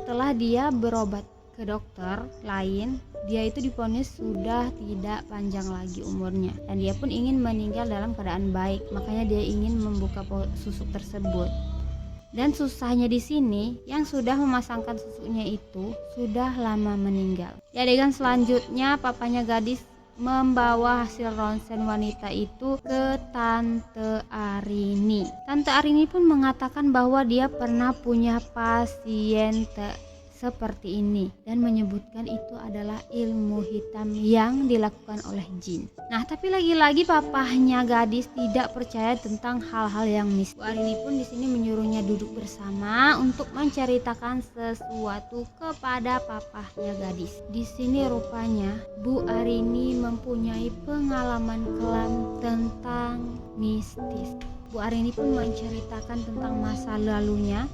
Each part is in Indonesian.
setelah dia berobat ke dokter lain, dia itu divonis sudah tidak panjang lagi umurnya dan dia pun ingin meninggal dalam keadaan baik. Makanya dia ingin membuka susuk tersebut. Dan susahnya di sini, yang sudah memasangkan susuknya itu sudah lama meninggal. Di adegan selanjutnya, papanya gadis membawa hasil ronsen wanita itu ke Tante Arini. Tante Arini pun mengatakan bahwa dia pernah punya pasien seperti ini dan menyebutkan itu adalah ilmu hitam yang dilakukan oleh jin. Nah, tapi lagi-lagi papahnya gadis tidak percaya tentang hal-hal yang mistis. Bu Arini pun di sini menyuruhnya duduk bersama untuk menceritakan sesuatu kepada papahnya gadis. Di sini rupanya Bu Arini mempunyai pengalaman kelam tentang mistis. Bu Arini pun menceritakan tentang masa lalunya,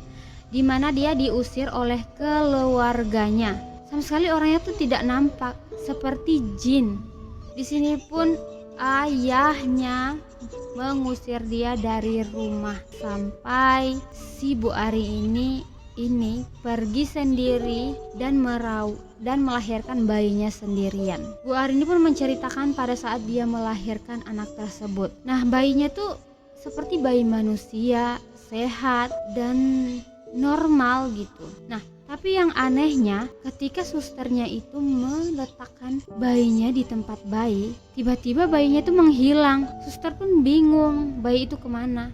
di mana dia diusir oleh keluarganya. Sama sekali orangnya tuh tidak nampak, seperti jin. Di sini pun ayahnya mengusir dia dari rumah sampai si Bu Arini ini pergi sendiri dan melahirkan bayinya sendirian. Bu Arini pun menceritakan pada saat dia melahirkan anak tersebut. Nah, bayinya tuh seperti bayi manusia, sehat dan normal gitu. Nah, tapi yang anehnya ketika susternya itu meletakkan bayinya di tempat bayi, tiba-tiba bayinya itu menghilang. Suster pun bingung, bayi itu kemana?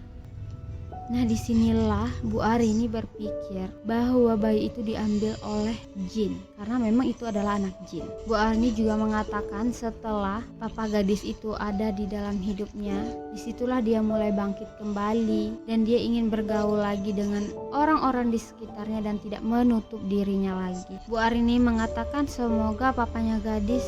Nah, disinilah Bu Arini berpikir bahwa bayi itu diambil oleh jin, karena memang itu adalah anak jin. Bu Arini juga mengatakan setelah papa gadis itu ada di dalam hidupnya, disitulah dia mulai bangkit kembali dan dia ingin bergaul lagi dengan orang-orang di sekitarnya dan tidak menutup dirinya lagi. Bu Arini mengatakan semoga papanya gadis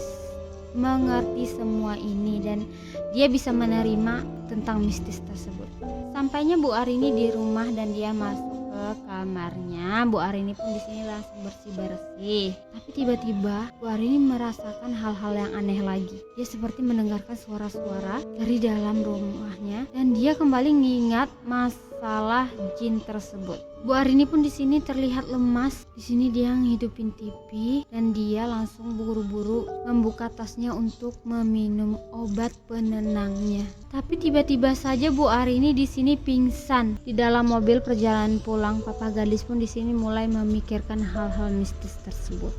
mengerti semua ini dan dia bisa menerima tentang mistis tersebut. Sampainya Bu Arini di rumah dan dia masuk ke kamarnya. Bu Arini pun di sini langsung bersih-bersih. Tapi tiba-tiba Bu Arini merasakan hal-hal yang aneh lagi. Dia seperti mendengarkan suara-suara dari dalam rumahnya dan dia kembali mengingat masalah jin tersebut. Bu Arini pun di sini terlihat lemas. Di sini dia ngidupin TV dan dia langsung buru-buru membuka tasnya untuk meminum obat penenangnya. Tapi tiba-tiba saja Bu Arini di sini pingsan. Di dalam mobil perjalanan pulang, papa gadis pun di sini mulai memikirkan hal-hal mistis tersebut.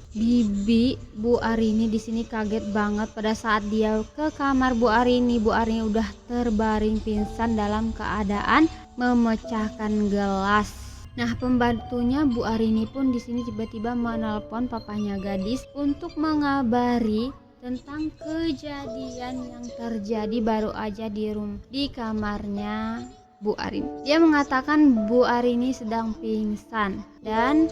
Bibi Bu Arini di sini kaget banget pada saat dia ke kamar Bu Arini. Bu Arini udah terbaring pingsan dalam keadaan memecahkan gelas. Nah, pembantunya Bu Arini pun di sini tiba-tiba menelpon papahnya gadis untuk mengabari tentang kejadian yang terjadi baru aja di kamarnya Bu Arini. Dia mengatakan Bu Arini sedang pingsan dan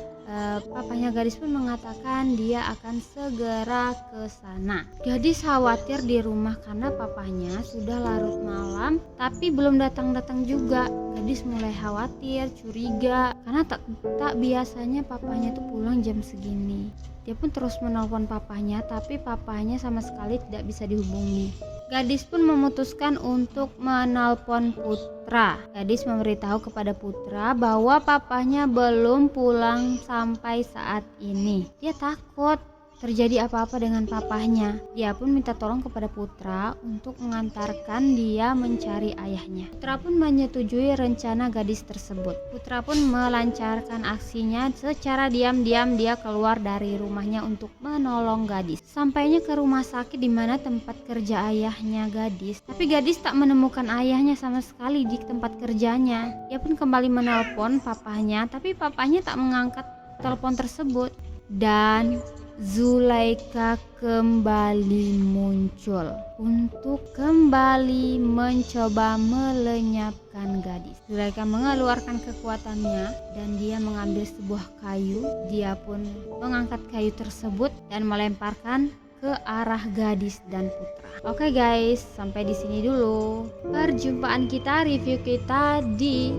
papanya gadis pun mengatakan dia akan segera ke sana. Gadis khawatir di rumah karena papanya sudah larut malam tapi belum datang-datang juga. Gadis mulai khawatir, curiga karena tak biasanya papanya tuh pulang jam segini. Dia pun terus menelpon papanya tapi papanya sama sekali tidak bisa dihubungi. Gadis pun memutuskan untuk menelpon putra. Gadis memberitahu kepada putra bahwa papanya belum pulang sampai saat ini. Dia takut terjadi apa-apa dengan papahnya. Dia pun minta tolong kepada putra untuk mengantarkan dia mencari ayahnya. Putra pun menyetujui rencana gadis tersebut. Putra pun melancarkan aksinya. Secara diam-diam dia keluar dari rumahnya untuk menolong gadis. Sampainya ke rumah sakit di mana tempat kerja ayahnya gadis. Tapi gadis tak menemukan ayahnya sama sekali di tempat kerjanya. Dia pun kembali menelpon papahnya, tapi papahnya tak mengangkat telepon tersebut. Dan Zulaika kembali muncul untuk kembali mencoba melenyapkan gadis. Zulaika mengeluarkan kekuatannya dan dia mengambil sebuah kayu. Dia pun mengangkat kayu tersebut dan melemparkan ke arah gadis dan putra. Oke guys, sampai di sini dulu perjumpaan kita, review kita di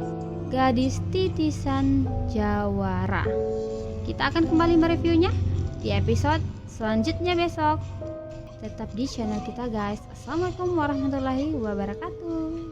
Gadis Titisan Jawara. Kita akan kembali mereviewnya di episode selanjutnya besok. Tetap di channel kita guys. Assalamualaikum warahmatullahi wabarakatuh.